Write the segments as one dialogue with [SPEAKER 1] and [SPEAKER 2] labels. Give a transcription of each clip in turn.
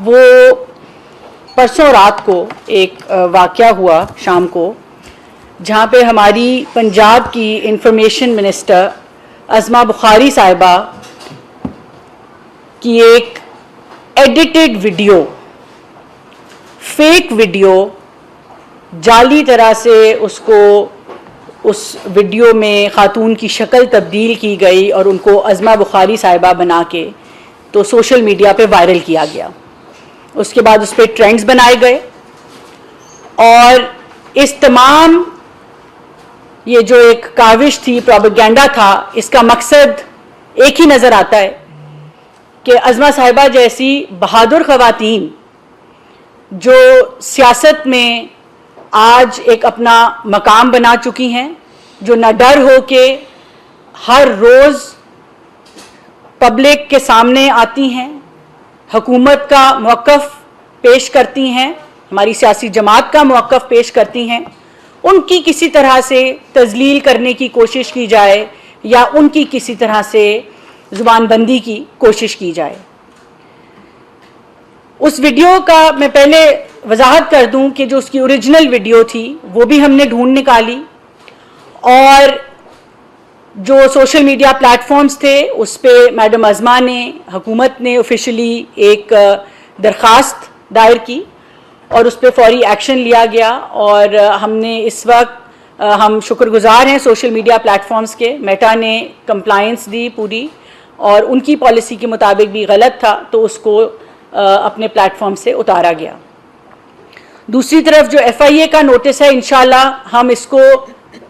[SPEAKER 1] وہ پرسوں رات کو ایک واقعہ ہوا شام کو، جہاں پہ ہماری پنجاب کی انفارمیشن منسٹر عظمہ بخاری صاحبہ کی ایک ایڈیٹڈ ویڈیو، فیک ویڈیو، جعلی طرح سے اس ویڈیو میں خاتون کی شکل تبدیل کی گئی اور ان کو عظمہ بخاری صاحبہ بنا کے تو سوشل میڈیا پہ وائرل کیا گیا۔ اس کے بعد اس پہ ٹرینڈز بنائے گئے، اور اس تمام یہ جو ایک کاوش تھی، پروپیگنڈا تھا، اس کا مقصد ایک ہی نظر آتا ہے کہ عظمہ صاحبہ جیسی بہادر خواتین جو سیاست میں آج ایک اپنا مقام بنا چکی ہیں، جو نہ ڈر ہو کے ہر روز پبلک کے سامنے آتی ہیں، حکومت کا موقف پیش کرتی ہیں، ہماری سیاسی جماعت کا موقف پیش کرتی ہیں، ان کی کسی طرح سے تذلیل کرنے کی کوشش کی جائے یا ان کی کسی طرح سے زبان بندی کی کوشش کی جائے۔ اس ویڈیو کا میں پہلے وضاحت کر دوں کہ جو اس کی اوریجنل ویڈیو تھی وہ بھی ہم نے ڈھونڈ نکالی، اور جو سوشل میڈیا پلیٹ فارمز تھے اس پہ میڈم عظمہ نے، حکومت نے آفیشلی ایک درخواست دائر کی اور اس پہ فوری ایکشن لیا گیا، اور ہم نے اس وقت ہم شکر گزار ہیں سوشل میڈیا پلیٹ فارمز کے، میٹا نے کمپلائنس دی پوری، اور ان کی پالیسی کے مطابق بھی غلط تھا تو اس کو اپنے پلیٹ فارم سے اتارا گیا۔ دوسری طرف جو ایف آئی اے کا نوٹس ہے، انشاءاللہ ہم اس کو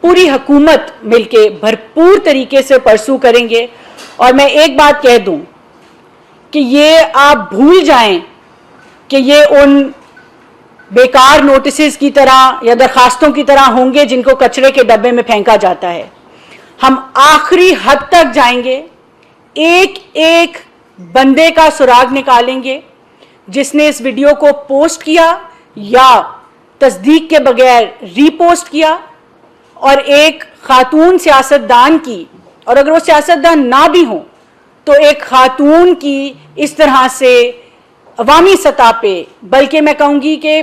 [SPEAKER 1] پوری حکومت مل کے بھرپور طریقے سے پرسو کریں گے، اور میں ایک بات کہہ دوں کہ یہ آپ بھول جائیں کہ یہ ان بیکار نوٹسز کی طرح یا درخواستوں کی طرح ہوں گے جن کو کچرے کے ڈبے میں پھینکا جاتا ہے۔ ہم آخری حد تک جائیں گے، ایک ایک بندے کا سراغ نکالیں گے جس نے اس ویڈیو کو پوسٹ کیا یا تصدیق کے بغیر ری پوسٹ کیا، اور ایک خاتون سیاستدان کی، اور اگر وہ سیاستدان نہ بھی ہوں تو ایک خاتون کی اس طرح سے عوامی سطح پہ، بلکہ میں کہوں گی کہ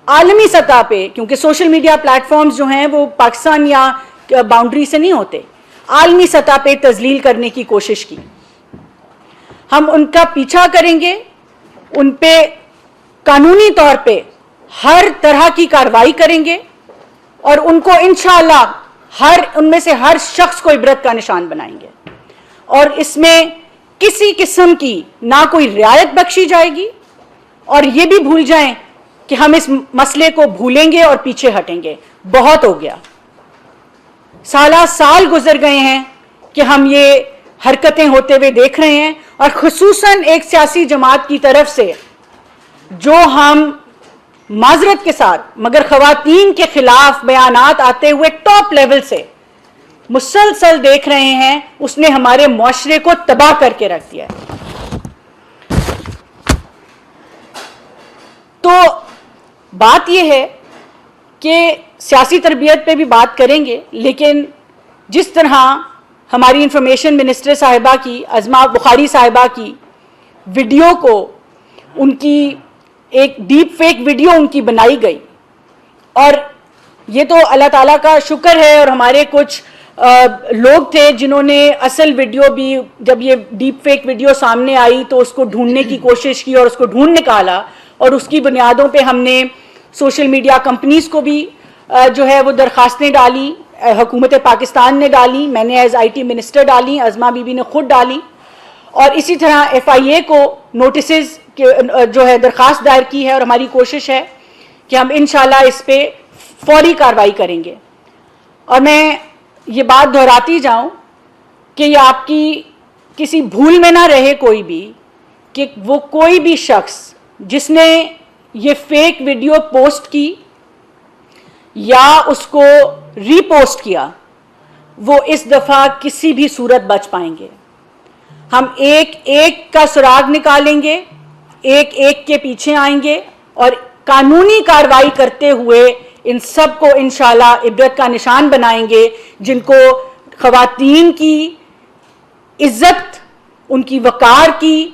[SPEAKER 1] عالمی سطح پہ، کیونکہ سوشل میڈیا پلیٹ فارمز جو ہیں وہ پاکستان یا باؤنڈری سے نہیں ہوتے، عالمی سطح پہ تذلیل کرنے کی کوشش کی۔ ہم ان کا پیچھا کریں گے، ان پہ قانونی طور پہ ہر طرح کی کارروائی کریں گے، اور ان کو انشاءاللہ ان میں سے ہر شخص کو عبرت کا نشان بنائیں گے، اور اس میں کسی قسم کی نہ کوئی رعایت بخشی جائے گی، اور یہ بھی بھول جائیں کہ ہم اس مسئلے کو بھولیں گے اور پیچھے ہٹیں گے۔ بہت ہو گیا، سالہ سال گزر گئے ہیں کہ ہم یہ حرکتیں ہوتے ہوئے دیکھ رہے ہیں، اور خصوصاً ایک سیاسی جماعت کی طرف سے جو ہم معذرت کے ساتھ مگر خواتین کے خلاف بیانات آتے ہوئے ٹاپ لیول سے مسلسل دیکھ رہے ہیں، اس نے ہمارے معاشرے کو تباہ کر کے رکھ دیا ہے۔ تو بات یہ ہے کہ سیاسی تربیت پہ بھی بات کریں گے، لیکن جس طرح ہماری انفارمیشن منسٹر صاحبہ کی، عظمہ بخاری صاحبہ کی ویڈیو کو، ان کی ایک ڈیپ فیک ویڈیو ان کی بنائی گئی، اور یہ تو اللہ تعالیٰ کا شکر ہے، اور ہمارے کچھ لوگ تھے جنہوں نے اصل ویڈیو بھی، جب یہ ڈیپ فیک ویڈیو سامنے آئی تو اس کو ڈھونڈنے کی کوشش کی اور اس کو ڈھونڈ نکالا، اور اس کی بنیادوں پہ ہم نے سوشل میڈیا کمپنیز کو بھی جو ہے وہ درخواستیں ڈالی، حکومت پاکستان نے ڈالی، میں نے ایز آئی ٹی منسٹر ڈالی، عظمہ بی بی نے خود ڈالی، اور اسی طرح ایف آئی اے کو نوٹسز جو ہے درخواست دائر کی ہے، اور ہماری کوشش ہے کہ ہم انشاءاللہ اس پہ فوری کارروائی کریں گے۔ اور میں یہ بات دہراتی جاؤں کہ یہ آپ کی کسی بھول میں نہ رہے کوئی بھی، کہ وہ کوئی بھی شخص جس نے یہ فیک ویڈیو پوسٹ کی یا اس کو ری پوسٹ کیا، وہ اس دفعہ کسی بھی صورت بچ پائیں گے۔ ہم ایک ایک کا سراغ نکالیں گے، ایک ایک کے پیچھے آئیں گے، اور قانونی کارروائی کرتے ہوئے ان سب کو انشاءاللہ عبرت کا نشان بنائیں گے، جن کو خواتین کی عزت، ان کی وقار کی،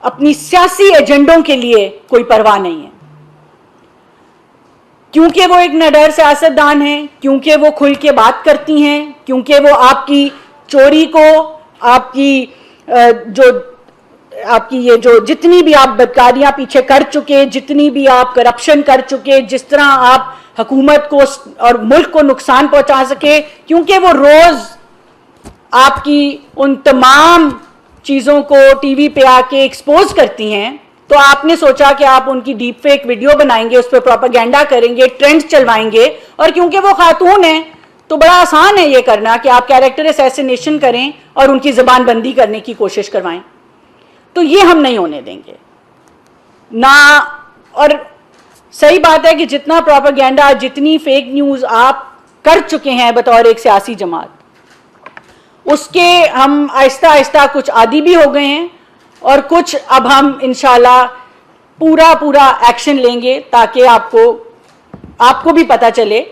[SPEAKER 1] اپنی سیاسی ایجنڈوں کے لیے کوئی پرواہ نہیں ہے، کیونکہ وہ ایک نڈر سیاستدان ہیں، کیونکہ وہ کھل کے بات کرتی ہیں، کیونکہ وہ آپ کی چوری کو، آپ کی یہ جو جتنی بھی آپ بدکاریاں پیچھے کر چکے، جتنی بھی آپ کرپشن کر چکے، جس طرح آپ حکومت کو اور ملک کو نقصان پہنچا سکے، کیونکہ وہ روز آپ کی ان تمام چیزوں کو ٹی وی پہ آ کے ایکسپوز کرتی ہیں، تو آپ نے سوچا کہ آپ ان کی ڈیپ فیک ویڈیو بنائیں گے، اس پہ پروپیگنڈا کریں گے، ٹرینڈ چلوائیں گے، اور کیونکہ وہ خاتون ہیں تو بڑا آسان ہے یہ کرنا کہ آپ کیریکٹر اسیسینیشن کریں اور ان کی زبان بندی کرنے کی کوشش کروائیں. تو یہ ہم نہیں ہونے دیں گے نہ. اور صحیح بات ہے کہ جتنا پروپیگنڈا، جتنی فیک نیوز آپ کر چکے ہیں بطور ایک سیاسی جماعت، اس کے ہم آہستہ آہستہ کچھ عادی بھی ہو گئے ہیں، اور کچھ اب ہم انشاءاللہ پورا ایکشن لیں گے تاکہ آپ کو بھی پتہ چلے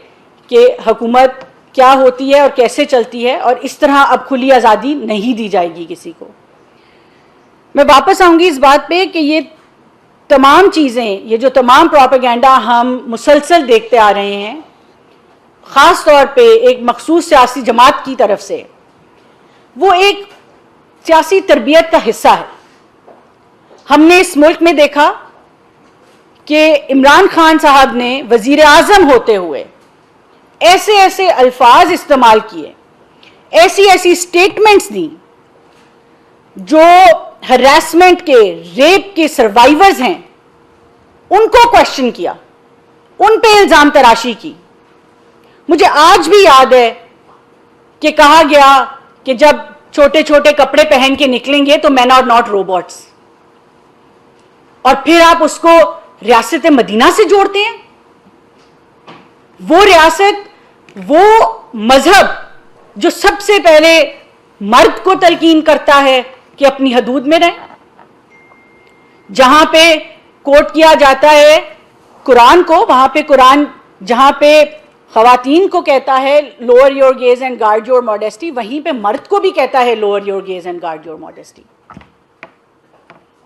[SPEAKER 1] کہ حکومت کیا ہوتی ہے اور کیسے چلتی ہے، اور اس طرح اب کھلی آزادی نہیں دی جائے گی کسی کو. میں واپس آؤں گی اس بات پہ کہ یہ تمام چیزیں، یہ جو تمام پروپیگنڈا ہم مسلسل دیکھتے آ رہے ہیں، خاص طور پہ ایک مخصوص سیاسی جماعت کی طرف سے، وہ ایک سیاسی تربیت کا حصہ ہے. ہم نے اس ملک میں دیکھا کہ عمران خان صاحب نے وزیر اعظم ہوتے ہوئے ایسے الفاظ استعمال کیے، ایسی سٹیٹمنٹس دیں جو ہراسمنٹ کے، ریپ کے سروائیورز ہیں ان کو کوشچن کیا، ان پہ الزام تراشی کی. مجھے آج بھی یاد ہے کہ کہا گیا کہ جب چھوٹے چھوٹے کپڑے پہن کے نکلیں گے تو مین آر ناٹ روبوٹس، اور پھر آپ اس کو ریاست مدینہ سے جوڑتے ہیں. وہ ریاست، وہ مذہب جو سب سے پہلے مرد کو تلقین کرتا ہے کہ اپنی حدود میں رہیں، جہاں پہ کوٹ کیا جاتا ہے قرآن کو، وہاں پہ قرآن جہاں پہ خواتین کو کہتا ہے lower your gaze and guard your modesty, وہیں پہ مرد کو بھی کہتا ہے lower your gaze and guard your modesty.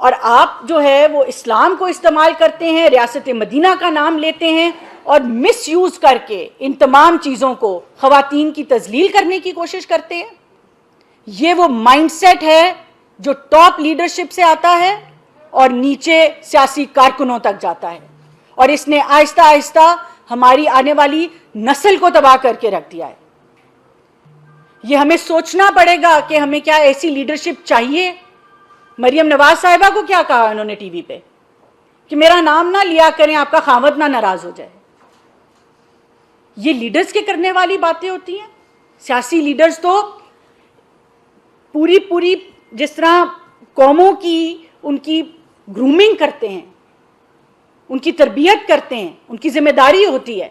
[SPEAKER 1] اور آپ جو ہے وہ اسلام کو استعمال کرتے ہیں، ریاست مدینہ کا نام لیتے ہیں، اور مس یوز کر کے ان تمام چیزوں کو خواتین کی تذلیل کرنے کی کوشش کرتے ہیں. یہ وہ مائنڈ سیٹ ہے جو ٹاپ لیڈرشپ سے آتا ہے اور نیچے سیاسی کارکنوں تک جاتا ہے، اور اس نے آہستہ آہستہ ہماری آنے والی نسل کو تباہ کر کے رکھ دیا ہے. یہ ہمیں سوچنا پڑے گا کہ ہمیں کیا ایسی لیڈرشپ چاہیے. مریم نواز صاحبہ کو کیا کہا انہوں نے ٹی وی پہ کہ میرا نام نہ لیا کریں، آپ کا خاوند نہ ناراض ہو جائے. یہ لیڈرز کے کرنے والی باتیں ہوتی ہیں. سیاسی لیڈرز تو پوری جس طرح قوموں کی ان کی گرومنگ کرتے ہیں، ان کی تربیت کرتے ہیں، ان کی ذمہ داری ہوتی ہے.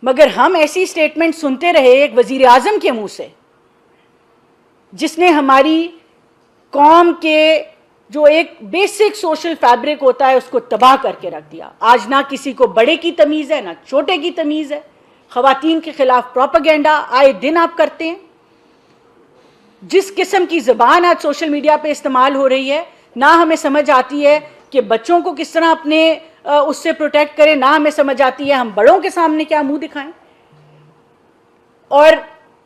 [SPEAKER 1] مگر ہم ایسی سٹیٹمنٹ سنتے رہے ایک وزیر اعظم کے منہ سے جس نے ہماری قوم کے جو ایک بیسک سوشل فیبرک ہوتا ہے اس کو تباہ کر کے رکھ دیا. آج نہ کسی کو بڑے کی تمیز ہے، نہ چھوٹے کی تمیز ہے. خواتین کے خلاف پروپیگنڈا آئے دن آپ کرتے ہیں. جس قسم کی زبان آج سوشل میڈیا پہ استعمال ہو رہی ہے، نہ ہمیں سمجھ آتی ہے کہ بچوں کو کس طرح اپنے اس سے پروٹیکٹ کریں، نہ ہمیں سمجھ آتی ہے ہم بڑوں کے سامنے کیا منہ دکھائیں. اور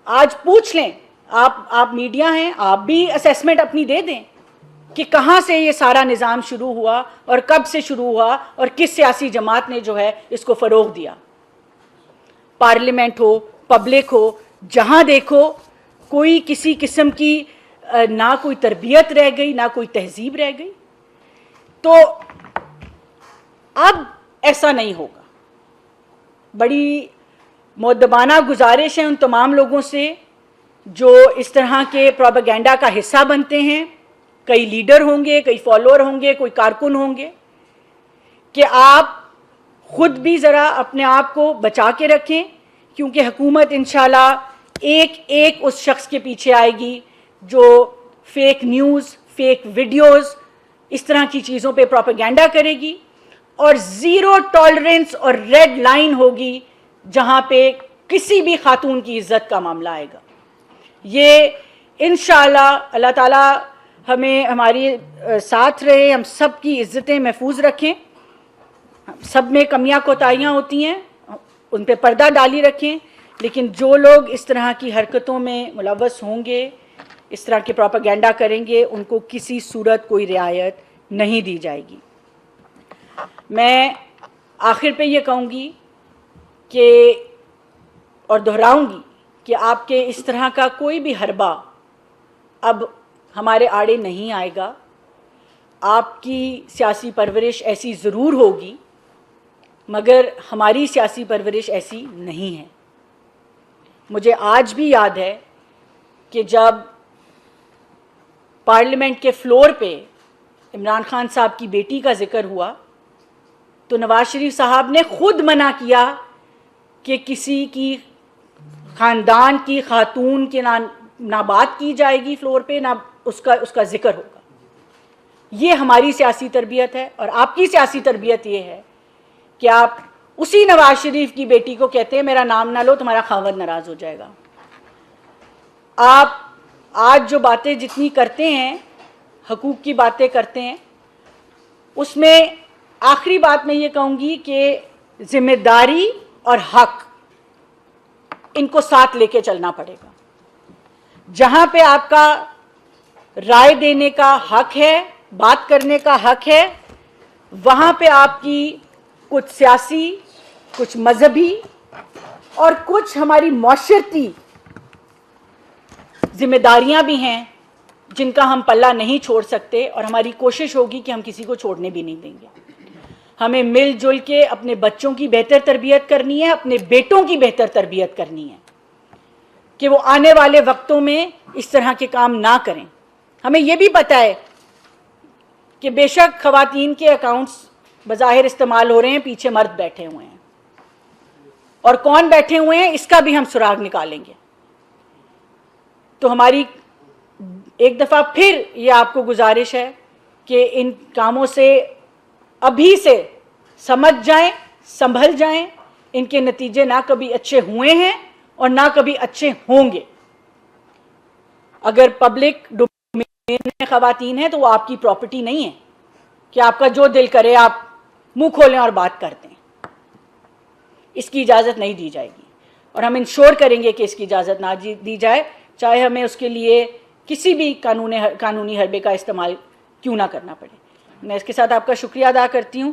[SPEAKER 1] آج پوچھ لیں، آپ میڈیا ہیں، آپ بھی اسیسمنٹ اپنی دے دیں کہ کہاں سے یہ سارا نظام شروع ہوا اور کب سے شروع ہوا اور کس سیاسی جماعت نے جو ہے اس کو فروغ دیا. پارلیمنٹ ہو، پبلک ہو، جہاں دیکھو کوئی کسی قسم کی نہ کوئی تربیت رہ گئی، نہ کوئی تہذیب رہ گئی. تو اب ایسا نہیں ہوگا. بڑی مؤدبانہ گزارش ہے ان تمام لوگوں سے جو اس طرح کے پروپیگنڈا کا حصہ بنتے ہیں. کئی لیڈر ہوں گے، کئی فالوور ہوں گے، کوئی کارکن ہوں گے، کہ آپ خود بھی ذرا اپنے آپ کو بچا کے رکھیں، کیونکہ حکومت انشاءاللہ ایک اس شخص کے پیچھے آئے گی جو فیک نیوز، فیک ویڈیوز، اس طرح کی چیزوں پہ پروپیگنڈا کرے گی، اور زیرو ٹالرنس اور ریڈ لائن ہوگی جہاں پہ کسی بھی خاتون کی عزت کا معاملہ آئے گا. یہ انشاءاللہ اللہ تعالیٰ ہمیں ہماری ساتھ رہے, ہم سب کی عزتیں محفوظ رکھیں. سب میں کمیاں کوتاہیاں ہوتی ہیں, ان پہ پردہ ڈالی رکھیں, لیکن جو لوگ اس طرح کی حرکتوں میں ملوث ہوں گے, اس طرح کے پروپیگنڈا کریں گے, ان کو کسی صورت کوئی رعایت نہیں دی جائے گی. میں آخر پہ یہ کہوں گی کہ اور دہراؤں گی کہ آپ کے اس طرح کا کوئی بھی حربہ اب ہمارے آڑے نہیں آئے گا. آپ کی سیاسی پرورش ایسی ضرور ہوگی, مگر ہماری سیاسی پرورش ایسی نہیں ہے. مجھے آج بھی یاد ہے کہ جب پارلیمنٹ کے فلور پہ عمران خان صاحب کی بیٹی کا ذکر ہوا تو نواز شریف صاحب نے خود منع کیا کہ کسی کی خاندان کی خاتون کے نہ بات کی جائے گی فلور پہ, نہ اس کا ذکر ہوگا. یہ ہماری سیاسی تربیت ہے, اور آپ کی سیاسی تربیت یہ ہے کہ آپ اسی نواز شریف کی بیٹی کو کہتے ہیں میرا نام نہ لو, تمہارا خاوند ناراض ہو جائے گا. آپ آج جو باتیں جتنی کرتے ہیں, حقوق کی باتیں کرتے ہیں, اس میں آخری بات میں یہ کہوں گی کہ ذمہ داری اور حق ان کو ساتھ لے کے چلنا پڑے گا. جہاں پہ آپ کا رائے دینے کا حق ہے, بات کرنے کا حق ہے, وہاں پہ آپ کی کچھ سیاسی, کچھ مذہبی اور کچھ ہماری معاشرتی ذمہ داریاں بھی ہیں جن کا ہم پلہ نہیں چھوڑ سکتے, اور ہماری کوشش ہوگی کہ ہم کسی کو چھوڑنے بھی نہیں دیں گے. ہمیں مل جل کے اپنے بچوں کی بہتر تربیت کرنی ہے, اپنے بیٹوں کی بہتر تربیت کرنی ہے کہ وہ آنے والے وقتوں میں اس طرح کے کام نہ کریں. ہمیں یہ بھی پتہ ہے کہ بے شک خواتین کے اکاؤنٹس بظاہر استعمال ہو رہے ہیں, پیچھے مرد بیٹھے ہوئے ہیں, اور کون بیٹھے ہوئے ہیں اس کا بھی ہم سراغ نکالیں گے. تو ہماری ایک دفعہ پھر یہ آپ کو گزارش ہے کہ ان کاموں سے ابھی سے سمجھ جائیں, سنبھل جائیں. ان کے نتیجے نہ کبھی اچھے ہوئے ہیں اور نہ کبھی اچھے ہوں گے. اگر پبلک ڈومین میں خواتین ہیں تو وہ آپ کی پراپرٹی نہیں ہے کہ آپ کا جو دل کرے آپ منہ کھولیں اور بات کر دیں. اس کی اجازت نہیں دی جائے گی, اور ہم انشور کریں گے کہ اس کی اجازت نہ دی جائے, چاہے ہمیں اس کے لیے کسی بھی قانونی حربے کا استعمال کیوں نہ کرنا پڑے. میں اس کے ساتھ آپ کا شکریہ ادا کرتی ہوں.